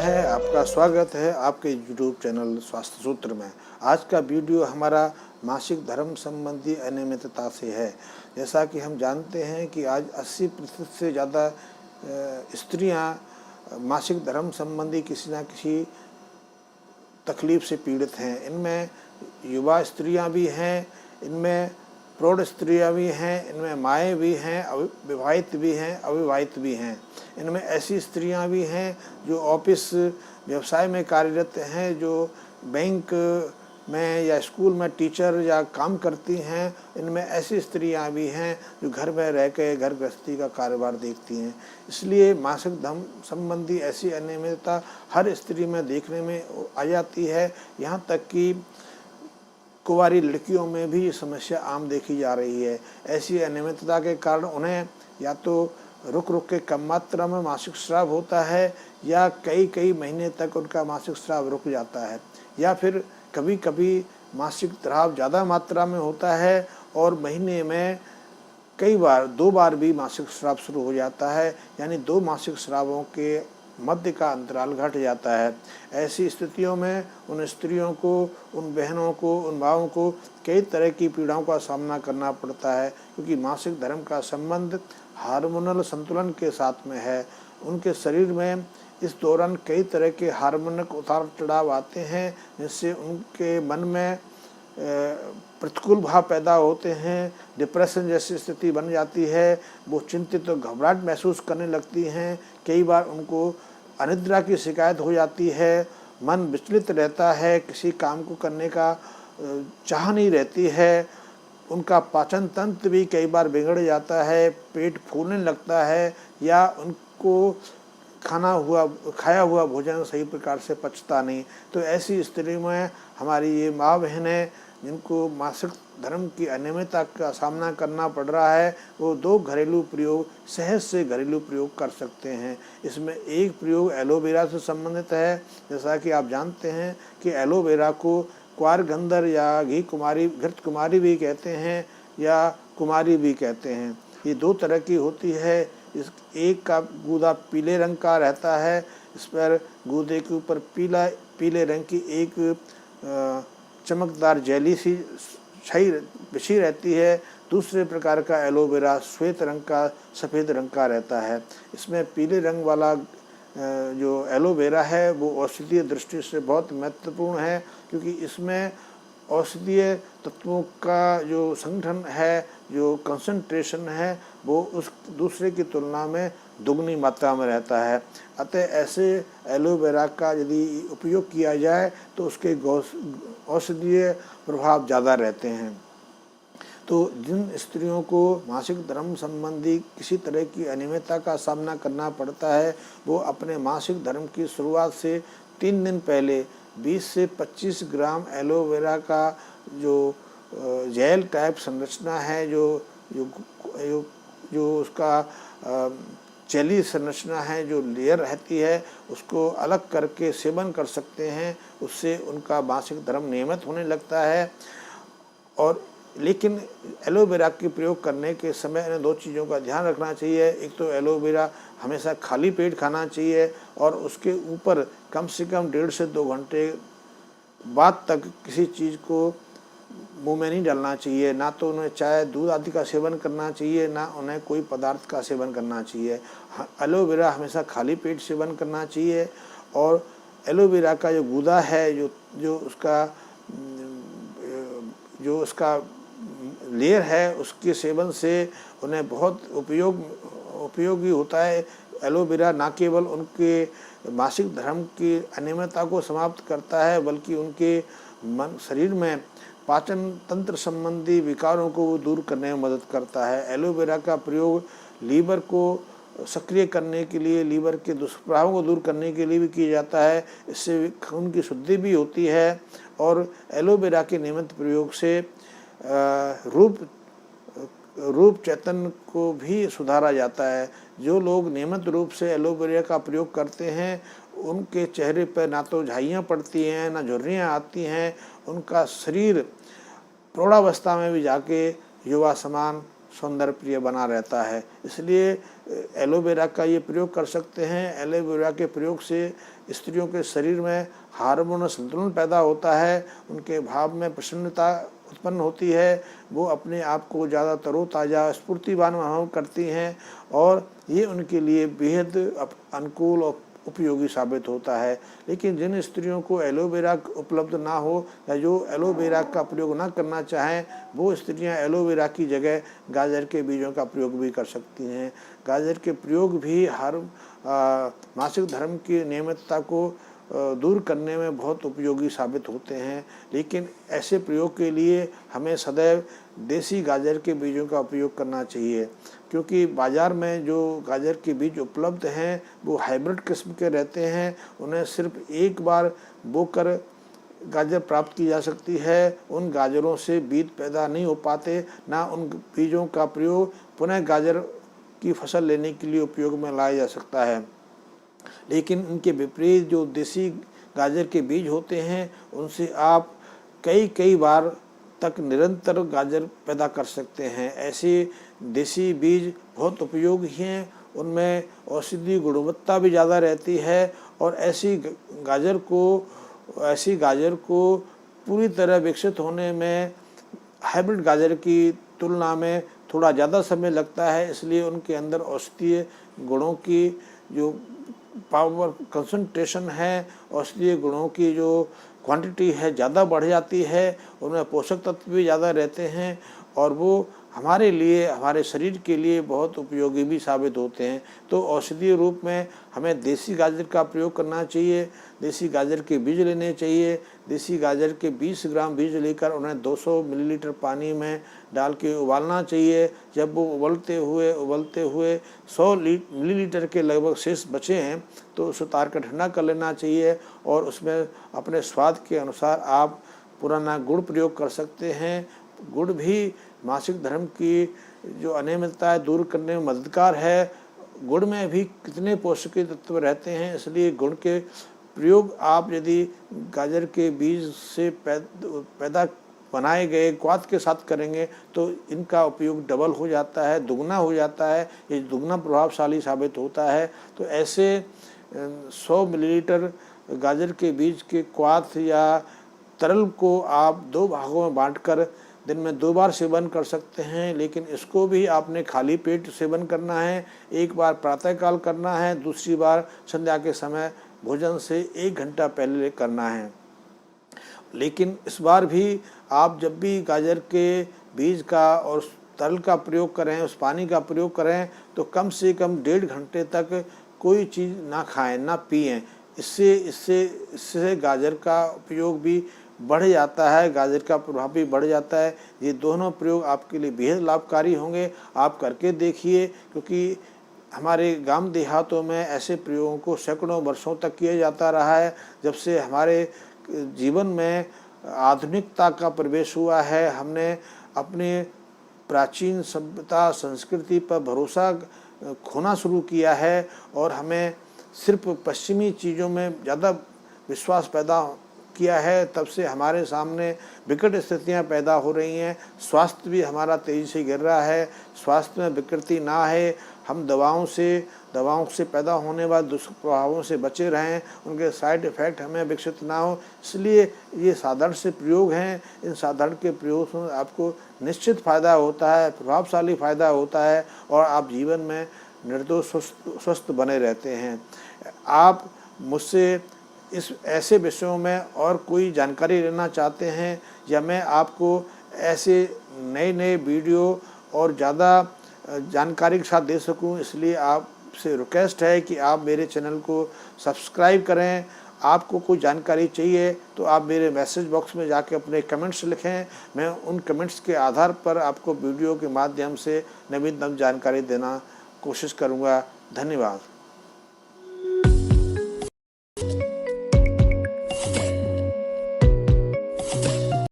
हैं, आपका स्वागत है आपके यूट्यूब चैनल स्वास्थ्य सूत्र में। आज का वीडियो हमारा मासिक धर्म संबंधी अनियमितता से है। जैसा कि हम जानते हैं कि आज 80% से ज़्यादा स्त्रियां मासिक धर्म संबंधी किसी न किसी तकलीफ से पीड़ित हैं। इनमें युवा स्त्रियां भी हैं, इनमें प्रौढ़ स्त्रियां भी हैं, इनमें माएँ भी हैं, विवाहित भी हैं, अविवाहित भी हैं। इनमें ऐसी स्त्रियां भी हैं जो ऑफिस व्यवसाय में कार्यरत हैं, जो बैंक में या स्कूल में टीचर या काम करती हैं। इनमें ऐसी स्त्रियां भी हैं जो घर में रह के घर गृहस्थी का कारोबार देखती हैं। इसलिए मासिक धर्म संबंधी ऐसी अनियमितता हर स्त्री में देखने में आ जाती है। यहाँ तक कि कुंवारी लड़कियों में भी ये समस्या आम देखी जा रही है। ऐसी अनियमितता के कारण उन्हें या तो रुक के कम मात्रा में मासिक स्राव होता है या कई महीने तक उनका मासिक स्राव रुक जाता है, या फिर कभी कभी मासिक स्राव ज़्यादा मात्रा में होता है और महीने में कई बार 2 बार भी मासिक स्राव शुरू हो जाता है, यानी 2 मासिक स्रावों के मध्य का अंतराल घट जाता है। ऐसी स्थितियों में उन स्त्रियों को, उन बहनों को, उन माँओं को कई तरह की पीड़ाओं का सामना करना पड़ता है, क्योंकि मासिक धर्म का संबंध हार्मोनल संतुलन के साथ में है। उनके शरीर में इस दौरान कई तरह के हार्मोनिक उतार चढ़ाव आते हैं, जिससे उनके मन में प्रतिकूल भाव पैदा होते हैं, डिप्रेशन जैसी स्थिति बन जाती है। वो चिंतित और घबराहट महसूस करने लगती हैं। कई बार उनको अनिद्रा की शिकायत हो जाती है, मन विचलित रहता है, किसी काम को करने का चाह नहीं रहती है। उनका पाचन तंत्र भी कई बार बिगड़ जाता है, पेट फूलने लगता है, या उनको खाया हुआ भोजन सही प्रकार से पचता नहीं। तो ऐसी स्थिति में हमारी ये माँ बहनें जिनको मासिक धर्म की अनियमितता का सामना करना पड़ रहा है, वो 2 घरेलू प्रयोग सहज से घरेलू प्रयोग कर सकते हैं। इसमें एक प्रयोग एलोवेरा से संबंधित है। जैसा कि आप जानते हैं कि एलोवेरा को क्वारगंधर या घृत कुमारी भी कहते हैं या कुमारी भी कहते हैं। ये 2 तरह की होती है। इस एक का गूदा पीले रंग का रहता है, इस पर गूदे के ऊपर पीले रंग की एक चमकदार जेली सी छई बिछी रहती है। दूसरे प्रकार का एलोवेरा श्वेत रंग का, सफ़ेद रंग का रहता है। इसमें पीले रंग वाला जो एलोवेरा है वो औषधीय दृष्टि से बहुत महत्वपूर्ण है, क्योंकि इसमें औषधीय तत्वों का जो संगठन है, जो कंसंट्रेशन है, वो उस दूसरे की तुलना में दुगनी मात्रा में रहता है। अतः ऐसे एलोवेरा का यदि उपयोग किया जाए तो उसके औषधीय प्रभाव ज़्यादा रहते हैं। तो जिन स्त्रियों को मासिक धर्म संबंधी किसी तरह की अनियमितता का सामना करना पड़ता है, वो अपने मासिक धर्म की शुरुआत से 3 दिन पहले 20 से 25 ग्राम एलोवेरा का जो जेल टाइप संरचना है, जो उसका जेली संरचना है, जो लेयर रहती है, उसको अलग करके सेवन कर सकते हैं। उससे उनका मासिक धर्म नियमित होने लगता है। और लेकिन एलोवेरा के प्रयोग करने के समय इन 2 चीज़ों का ध्यान रखना चाहिए। एक तो एलोवेरा हमेशा खाली पेट खाना चाहिए, और उसके ऊपर कम से कम 1.5 से 2 घंटे बाद तक किसी चीज़ को मुंह में नहीं डालना चाहिए। ना तो उन्हें चाय दूध आदि का सेवन करना चाहिए, ना उन्हें कोई पदार्थ का सेवन करना चाहिए। एलोवेरा हमेशा खाली पेट सेवन करना चाहिए। और एलोवेरा का जो गूदा है, जो उसका लेयर है, उसके सेवन से उन्हें बहुत उपयोगी होता है। एलोवेरा न केवल उनके मासिक धर्म की अनियमितता को समाप्त करता है, बल्कि उनके शरीर में पाचन तंत्र संबंधी विकारों को दूर करने में मदद करता है। एलोवेरा का प्रयोग लीवर को सक्रिय करने के लिए, लीवर के दुष्प्रभावों को दूर करने के लिए भी किया जाता है। इससे खून की शुद्धि भी होती है। और एलोवेरा के नियमित प्रयोग से रूप चैतन्य को भी सुधारा जाता है। जो लोग नियमित रूप से एलोवेरा का प्रयोग करते हैं, उनके चेहरे पर ना तो झाइयाँ पड़ती हैं, ना झुर्रियाँ आती हैं। उनका शरीर प्रौढ़ावस्था में भी जाके युवा समान सौंदर्य प्रिय बना रहता है। इसलिए एलोवेरा का ये प्रयोग कर सकते हैं। एलोवेरा के प्रयोग से स्त्रियों के शरीर में हार्मोनल संतुलन पैदा होता है, उनके भाव में प्रसन्नता उत्पन्न होती है, वो अपने आप को ज़्यादा तरोताज़ा स्फूर्तिवान महसूस करती हैं और ये उनके लिए बेहद अनुकूल और उपयोगी साबित होता है। लेकिन जिन स्त्रियों को एलोवेरा उपलब्ध ना हो या जो एलोवेरा का प्रयोग ना करना चाहें, वो स्त्रियां एलोवेरा की जगह गाजर के बीजों का प्रयोग भी कर सकती हैं। गाजर के प्रयोग भी हर मासिक धर्म की नियमितता को दूर करने में बहुत उपयोगी साबित होते हैं। लेकिन ऐसे प्रयोग के लिए हमें सदैव देसी गाजर के बीजों का उपयोग करना चाहिए, क्योंकि बाज़ार में जो गाजर के बीज उपलब्ध हैं वो हाइब्रिड किस्म के रहते हैं। उन्हें सिर्फ एक बार बोकर गाजर प्राप्त की जा सकती है। उन गाजरों से बीज पैदा नहीं हो पाते, ना उन बीजों का प्रयोग पुनः गाजर की फसल लेने के लिए उपयोग में लाया जा सकता है। लेकिन इनके विपरीत जो देसी गाजर के बीज होते हैं, उनसे आप कई बार तक निरंतर गाजर पैदा कर सकते हैं। ऐसे देसी बीज बहुत उपयोगी हैं, उनमें औषधीय गुणवत्ता भी ज़्यादा रहती है और ऐसी गाजर को पूरी तरह विकसित होने में हाइब्रिड गाजर की तुलना में थोड़ा ज़्यादा समय लगता है। इसलिए उनके अंदर औषधीय गुणों की जो पावर कंसंट्रेशन है, औषधीय गुणों की जो क्वांटिटी है ज़्यादा बढ़ जाती है, उनमें पोषक तत्व भी ज़्यादा रहते हैं और वो हमारे लिए, हमारे शरीर के लिए बहुत उपयोगी भी साबित होते हैं। तो औषधीय रूप में हमें देसी गाजर का प्रयोग करना चाहिए। देसी गाजर के बीज लेने चाहिए। देसी गाजर के 20 ग्राम बीज लेकर उन्हें 200 मिलीलीटर पानी में डाल के उबालना चाहिए। जब वो उबलते हुए 100 मिलीलीटर के लगभग शेष बचे हैं तो उसे उतार कर ठंडा कर लेना चाहिए और उसमें अपने स्वाद के अनुसार आप पुराना गुड़ प्रयोग कर सकते हैं। गुड़ भी मासिक धर्म की जो अनियमितता है दूर करने में मददगार है। गुड़ में भी कितने पोषक तत्व रहते हैं, इसलिए गुड़ के प्रयोग आप यदि गाजर के बीज से पैदा बनाए गए क्वाथ के साथ करेंगे तो इनका उपयोग डबल हो जाता है, दुगना हो जाता है, ये दुगना प्रभावशाली साबित होता है। तो ऐसे 100 मिलीलीटर गाजर के बीज के क्वाथ या तरल को आप 2 भागों में बांटकर दिन में 2 बार सेवन कर सकते हैं। लेकिन इसको भी आपने खाली पेट सेवन करना है। एक बार प्रातःकाल करना है, दूसरी बार संध्या के समय भोजन से 1 घंटा पहले करना है। लेकिन इस बार भी आप जब भी गाजर के बीज का और तरल का प्रयोग करें, उस पानी का प्रयोग करें, तो कम से कम 1.5 घंटे तक कोई चीज़ ना खाएं, ना पिएं। इससे गाजर का उपयोग भी बढ़ जाता है, गाजर का प्रभाव भी बढ़ जाता है। ये दोनों प्रयोग आपके लिए बेहद लाभकारी होंगे। आप करके देखिए, क्योंकि हमारे गांव देहातों में ऐसे प्रयोगों को सैकड़ों वर्षों तक किया जाता रहा है। जब से हमारे जीवन में आधुनिकता का प्रवेश हुआ है, हमने अपने प्राचीन सभ्यता संस्कृति पर भरोसा खोना शुरू किया है और हमें सिर्फ पश्चिमी चीज़ों में ज़्यादा विश्वास पैदा किया है। तब से हमारे सामने विकट स्थितियां पैदा हो रही हैं। स्वास्थ्य भी हमारा तेज़ी से गिर रहा है। स्वास्थ्य में विकृति ना है, हम दवाओं से पैदा होने वाले दुष्प्रभावों से बचे रहें, उनके साइड इफ़ेक्ट हमें विकसित ना हो। इसलिए ये साधारण से प्रयोग हैं। इन साधारण के प्रयोग से आपको निश्चित फ़ायदा होता है, प्रभावशाली फ़ायदा होता है और आप जीवन में निर्दोष स्वस्थ बने रहते हैं। आप मुझसे इस ऐसे विषयों में और कोई जानकारी लेना चाहते हैं या मैं आपको ऐसे नए वीडियो और ज़्यादा जानकारी के साथ दे सकूं, इसलिए आपसे रिक्वेस्ट है कि आप मेरे चैनल को सब्सक्राइब करें। आपको कोई जानकारी चाहिए तो आप मेरे मैसेज बॉक्स में जाके अपने कमेंट्स लिखें। मैं उन कमेंट्स के आधार पर आपको वीडियो के माध्यम से नवीनतम जानकारी देना कोशिश करूँगा। धन्यवाद।